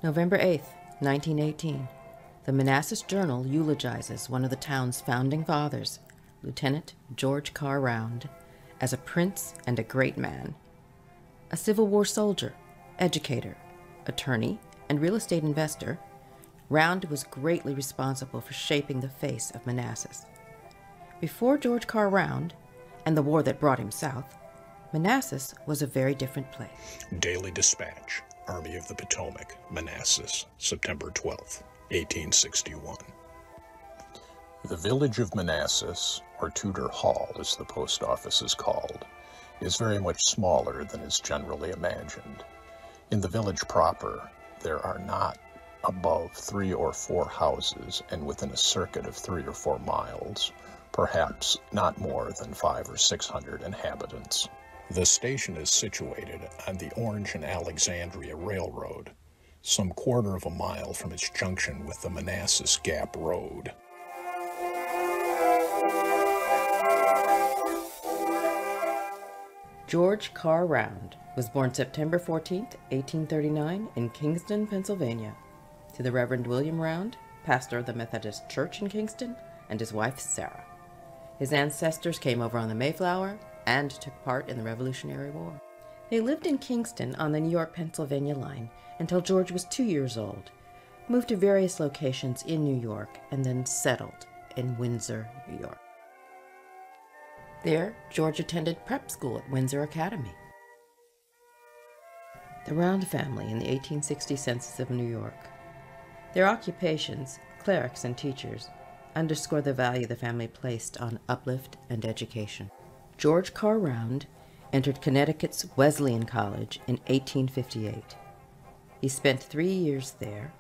November 8th, 1918. The Manassas Journal eulogizes one of the town's founding fathers, Lieutenant George Carr Round, as a prince and a great man. A Civil War soldier, educator, attorney, and real estate investor, Round was greatly responsible for shaping the face of Manassas. Before George Carr Round and the war that brought him south, Manassas was a very different place. Daily Dispatch, Army of the Potomac, Manassas, September 12, 1861. The village of Manassas, or Tudor Hall as the post office is called, is very much smaller than is generally imagined. In the village proper, there are not above 3 or 4 houses, and within a circuit of 3 or 4 miles, perhaps not more than 500 or 600 inhabitants. The station is situated on the Orange and Alexandria Railroad, some quarter of a mile from its junction with the Manassas Gap Road. George Carr Round was born September 14, 1839, in Kingston, Pennsylvania, to the Reverend William Round, pastor of the Methodist Church in Kingston, and his wife Sarah. His ancestors came over on the Mayflower and took part in the Revolutionary War. They lived in Kingston on the New York-Pennsylvania line until George was 2 years old, moved to various locations in New York, and then settled in Windsor, New York. There, George attended prep school at Windsor Academy. The Round family in the 1860 census of New York. Their occupations, clerics and teachers, underscore the value the family placed on uplift and education. George Carr Round entered Connecticut's Wesleyan College in 1858. He spent 3 years there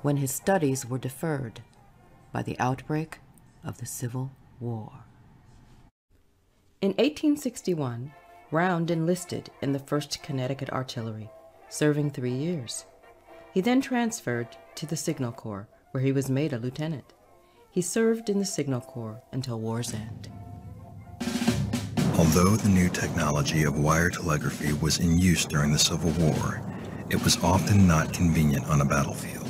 when his studies were deferred by the outbreak of the Civil War. In 1861, Round enlisted in the 1st Connecticut Artillery, serving 3 years. He then transferred to the Signal Corps, where he was made a lieutenant. He served in the Signal Corps until war's end. Although the new technology of wire telegraphy was in use during the Civil War, it was often not convenient on a battlefield.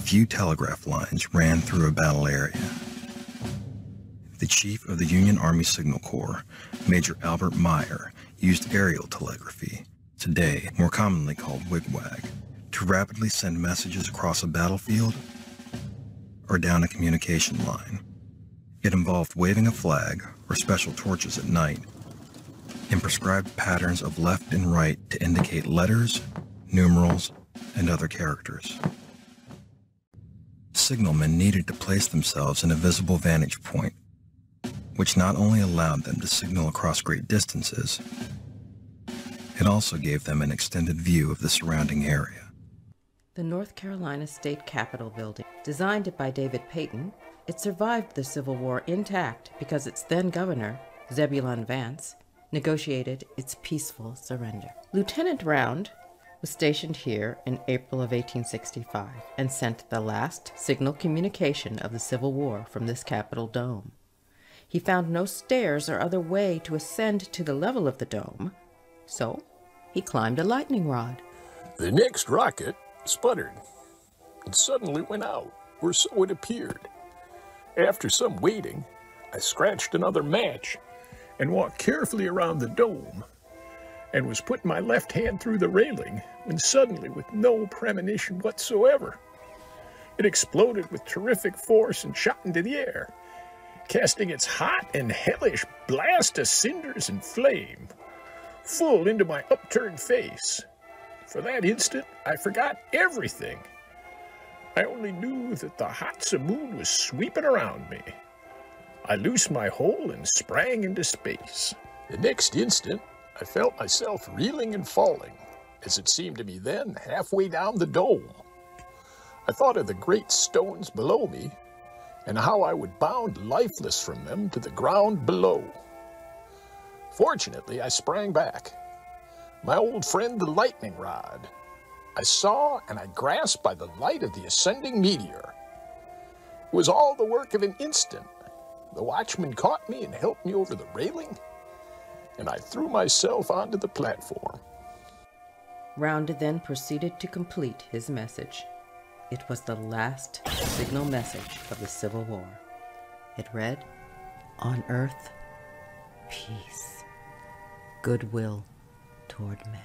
Few telegraph lines ran through a battle area. The chief of the Union Army Signal Corps, Major Albert Myer, used aerial telegraphy, today more commonly called wigwag, to rapidly send messages across a battlefield or down a communication line. It involved waving a flag or special torches at night in prescribed patterns of left and right to indicate letters, numerals, and other characters. Signalmen needed to place themselves in a visible vantage point, which not only allowed them to signal across great distances, it also gave them an extended view of the surrounding area. The North Carolina State Capitol building, designed by David Payton, it survived the Civil War intact because its then governor, Zebulon Vance, negotiated its peaceful surrender. Lieutenant Round was stationed here in April of 1865 and sent the last signal communication of the Civil War from this Capitol dome. He found no stairs or other way to ascend to the level of the dome, so he climbed a lightning rod. The next rocket sputtered and suddenly went out, or so it appeared. After some waiting, I scratched another match and walked carefully around the dome and was putting my left hand through the railing when suddenly, with no premonition whatsoever, it exploded with terrific force and shot into the air, casting its hot and hellish blast of cinders and flame full into my upturned face. For that instant, I forgot everything. I only knew that the hot simoon was sweeping around me. I loosed my hold and sprang into space. The next instant, I felt myself reeling and falling, as it seemed to me then, halfway down the dome. I thought of the great stones below me, and how I would bound lifeless from them to the ground below. Fortunately, I sprang back. My old friend, the lightning rod, I saw and I grasped by the light of the ascending meteor. It was all the work of an instant. The watchman caught me and helped me over the railing, and I threw myself onto the platform. Round then proceeded to complete his message. It was the last signal message of the Civil War. It read, "On earth, peace, goodwill toward men."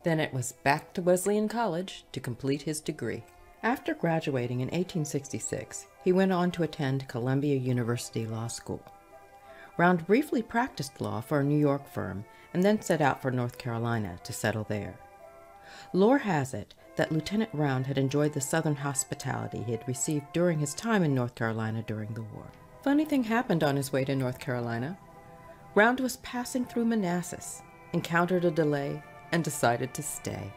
Then it was back to Wesleyan College to complete his degree. After graduating in 1866, he went on to attend Columbia University Law School. Round briefly practiced law for a New York firm and then set out for North Carolina to settle there. Lore has it that Lieutenant Round had enjoyed the Southern hospitality he had received during his time in North Carolina during the war. Funny thing happened on his way to North Carolina. Round was passing through Manassas, encountered a delay, and decided to stay.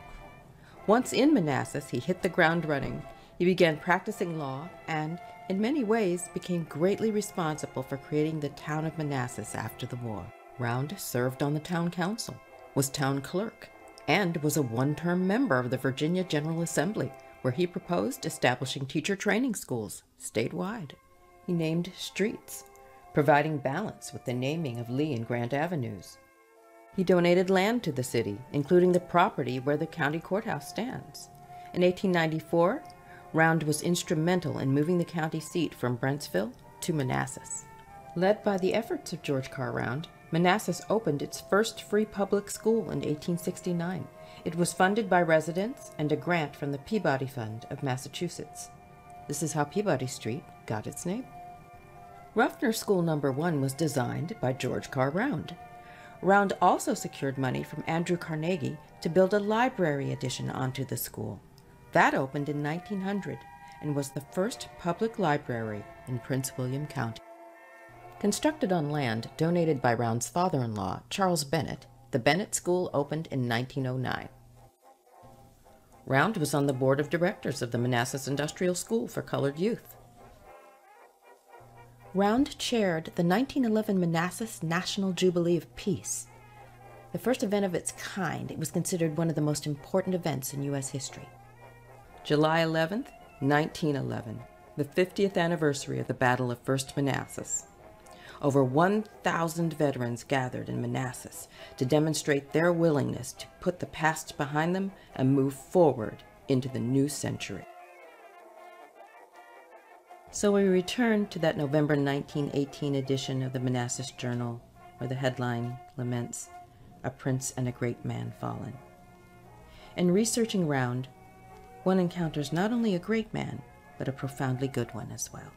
Once in Manassas, he hit the ground running. He began practicing law and, in many ways, became greatly responsible for creating the town of Manassas after the war. Round served on the town council, was town clerk, and was a one-term member of the Virginia General Assembly, where he proposed establishing teacher training schools statewide. He named streets, providing balance with the naming of Lee and Grant Avenues. He donated land to the city, including the property where the county courthouse stands. In 1894, Round was instrumental in moving the county seat from Brentsville to Manassas. Led by the efforts of George Carr Round, Manassas opened its first free public school in 1869. It was funded by residents and a grant from the Peabody Fund of Massachusetts. This is how Peabody Street got its name. Ruffner School No. 1 was designed by George Carr Round. Round also secured money from Andrew Carnegie to build a library addition onto the school. That opened in 1900 and was the first public library in Prince William County. Constructed on land donated by Round's father-in-law, Charles Bennett, the Bennett School opened in 1909. Round was on the board of directors of the Manassas Industrial School for Colored Youth. Round chaired the 1911 Manassas National Jubilee of Peace. The first event of its kind, it was considered one of the most important events in U.S. history. July 11th, 1911, the 50th anniversary of the Battle of First Manassas. Over 1,000 veterans gathered in Manassas to demonstrate their willingness to put the past behind them and move forward into the new century. So we return to that November 1918 edition of the Manassas Journal, where the headline laments, "A Prince and a Great Man Fallen." In researching Round, one encounters not only a great man, but a profoundly good one as well.